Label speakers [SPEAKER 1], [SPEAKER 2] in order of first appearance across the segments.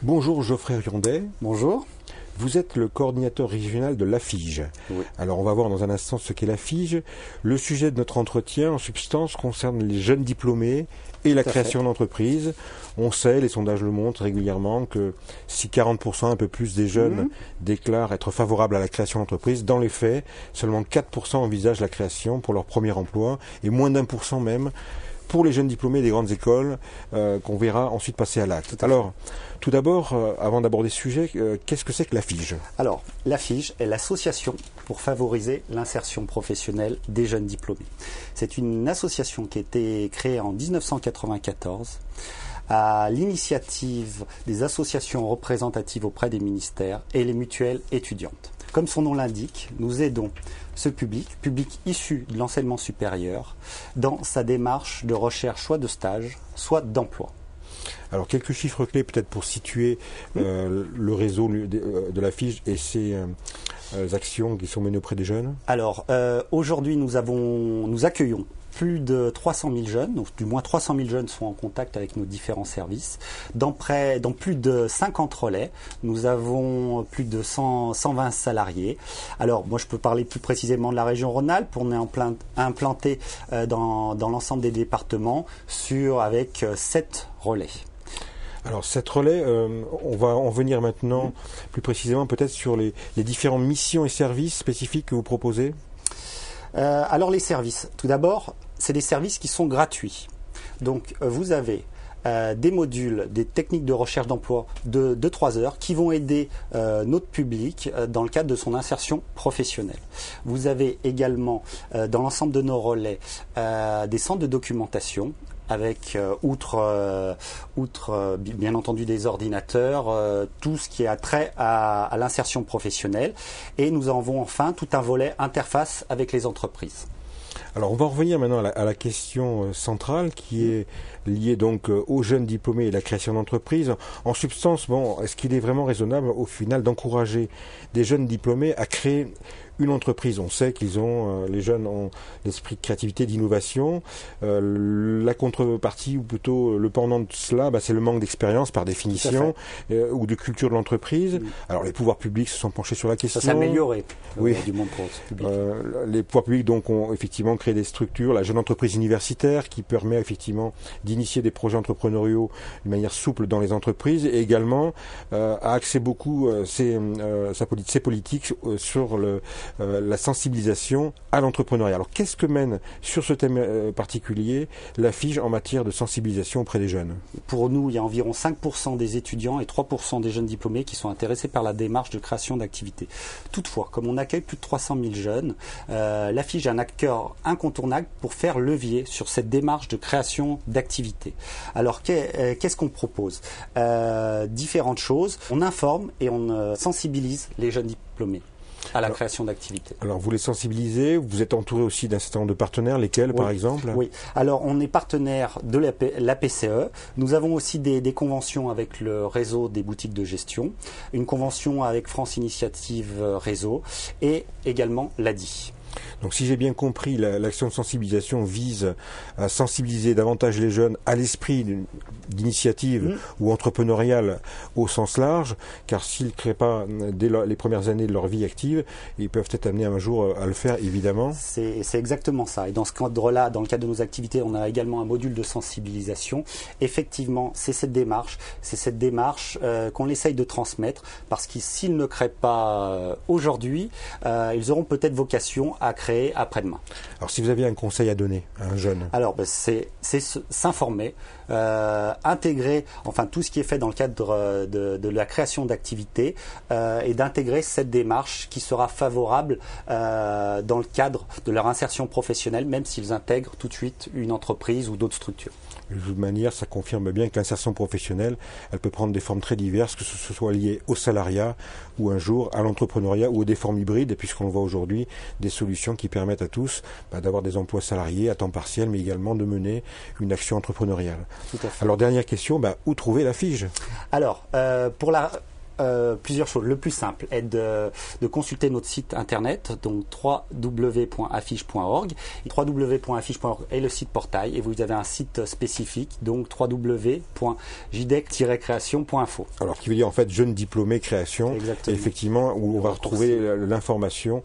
[SPEAKER 1] Bonjour Geoffrey Riondet.
[SPEAKER 2] Bonjour.
[SPEAKER 1] Vous êtes le coordinateur régional de l'AFIGE.
[SPEAKER 2] Oui.
[SPEAKER 1] Alors on va voir dans un instant ce qu'est l'AFIGE. Le sujet de notre entretien en substance concerne les jeunes diplômés et la création d'entreprises. On sait, les sondages le montrent régulièrement, que si 40%, un peu plus des jeunes déclarent être favorables à la création d'entreprise, dans les faits, seulement 4% envisagent la création pour leur premier emploi et moins d'1% même pour les jeunes diplômés des grandes écoles qu'on verra ensuite passer à l'acte. Alors, tout d'abord, avant d'aborder ce sujet, qu'est-ce que c'est que l'AFIGE ?
[SPEAKER 2] Alors, l'AFIGE est l'association pour favoriser l'insertion professionnelle des jeunes diplômés. C'est une association qui a été créée en 1994 à l'initiative des associations représentatives auprès des ministères et les mutuelles étudiantes. Comme son nom l'indique, nous aidons ce public issu de l'enseignement supérieur, dans sa démarche de recherche soit de stage, soit d'emploi.
[SPEAKER 1] Alors, quelques chiffres clés peut-être pour situer le réseau de l'AFIGE et ses actions qui sont menées auprès des jeunes.
[SPEAKER 2] Alors, aujourd'hui, nous accueillons plus de 300 000 jeunes, donc du moins 300 000 jeunes sont en contact avec nos différents services. Dans plus de 50 relais, nous avons plus de 120 salariés. Alors, moi, je peux parler plus précisément de la région Rhône-Alpes. On est implanté dans l'ensemble des départements avec 7 relais.
[SPEAKER 1] Alors, cette relais, on va en venir maintenant plus précisément peut-être sur les différentes missions et services spécifiques que vous proposez.
[SPEAKER 2] Alors les services, tout d'abord, c'est des services qui sont gratuits. Donc vous avez des modules, des techniques de recherche d'emploi de 3 heures qui vont aider notre public dans le cadre de son insertion professionnelle. Vous avez également dans l'ensemble de nos relais des centres de documentation avec, outre bien entendu des ordinateurs, tout ce qui a trait à l'insertion professionnelle. Et nous avons enfin tout un volet interface avec les entreprises.
[SPEAKER 1] Alors on va revenir maintenant à la question centrale qui est liée donc aux jeunes diplômés et la création d'entreprises. En substance, est-ce qu'il est vraiment raisonnable au final d'encourager des jeunes diplômés à créer une entreprise? On sait qu'ils ont, les jeunes ont l'esprit de créativité, d'innovation. La contrepartie, ou plutôt le pendant de cela, c'est le manque d'expérience par définition ou de culture de l'entreprise. Alors les pouvoirs publics se sont penchés sur la question.
[SPEAKER 2] Ça s'est amélioré
[SPEAKER 1] du
[SPEAKER 2] monde pour le public.
[SPEAKER 1] Les pouvoirs publics donc ont effectivement créé des structures, la jeune entreprise universitaire qui permet effectivement d'initier des projets entrepreneuriaux de manière souple dans les entreprises et également a axé beaucoup ses politiques sur la sensibilisation à l'entrepreneuriat. Alors qu'est-ce que mène sur ce thème particulier l'AFIGE en matière de sensibilisation auprès des jeunes? Pour
[SPEAKER 2] nous, il y a environ 5% des étudiants et 3% des jeunes diplômés qui sont intéressés par la démarche de création d'activités. Toutefois, comme on accueille plus de 300 000 jeunes, l'AFIGE est un acteur incontournable pour faire levier sur cette démarche de création d'activités. Alors qu'est-ce qu'on propose? Différentes choses. On informe et on sensibilise les jeunes diplômés à la création d'activités.
[SPEAKER 1] Alors vous les sensibilisez, vous êtes entouré aussi d'un certain nombre de partenaires, lesquels par exemple?
[SPEAKER 2] Oui, alors on est partenaire de la PCE, nous avons aussi des conventions avec le réseau des boutiques de gestion, une convention avec France Initiative Réseau et également l'ADI.
[SPEAKER 1] Donc si j'ai bien compris, l'action de sensibilisation vise à sensibiliser davantage les jeunes à l'esprit d'initiative ou entrepreneuriale au sens large, car s'ils ne créent pas dès les premières années de leur vie active, ils peuvent être amenés un jour à le faire, évidemment.
[SPEAKER 2] C'est exactement ça. Et dans ce cadre-là, dans le cadre de nos activités, on a également un module de sensibilisation. Effectivement, c'est cette démarche qu'on essaye de transmettre, parce que s'ils ne créent pas aujourd'hui, ils auront peut-être vocation à créer après-demain.
[SPEAKER 1] Alors si vous aviez un conseil à donner à un jeune?
[SPEAKER 2] Alors c'est s'informer, intégrer tout ce qui est fait dans le cadre de la création d'activités et d'intégrer cette démarche qui sera favorable dans le cadre de leur insertion professionnelle, même s'ils intègrent tout de suite une entreprise ou d'autres structures.
[SPEAKER 1] De toute manière, ça confirme bien que l'insertion professionnelle, elle peut prendre des formes très diverses, que ce soit lié au salariat ou un jour à l'entrepreneuriat ou des formes hybrides, et puisqu'on voit aujourd'hui des solutions qui permettent à tous d'avoir des emplois salariés à temps partiel, mais également de mener une action entrepreneuriale.
[SPEAKER 2] Tout à fait.
[SPEAKER 1] Alors dernière question, où trouver l'AFIGE?
[SPEAKER 2] Alors, plusieurs choses. Le plus simple est de consulter notre site internet, donc www.affiche.org. www.affiche.org est le site portail et vous avez un site spécifique, donc www.jidec-création.info.
[SPEAKER 1] Alors, qui veut dire en fait jeune diplômé création.
[SPEAKER 2] Exactement.
[SPEAKER 1] Effectivement, où on va retrouver l'information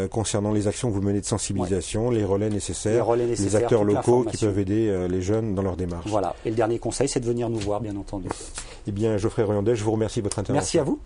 [SPEAKER 1] concernant les actions que vous menez de sensibilisation, les relais nécessaires, les acteurs locaux qui peuvent aider les jeunes dans leur démarche.
[SPEAKER 2] Voilà. Et le dernier conseil, c'est de venir nous voir, bien entendu.
[SPEAKER 1] Eh bien, Geoffrey Royandet, je vous remercie de votre intervention.
[SPEAKER 2] Merci à vous.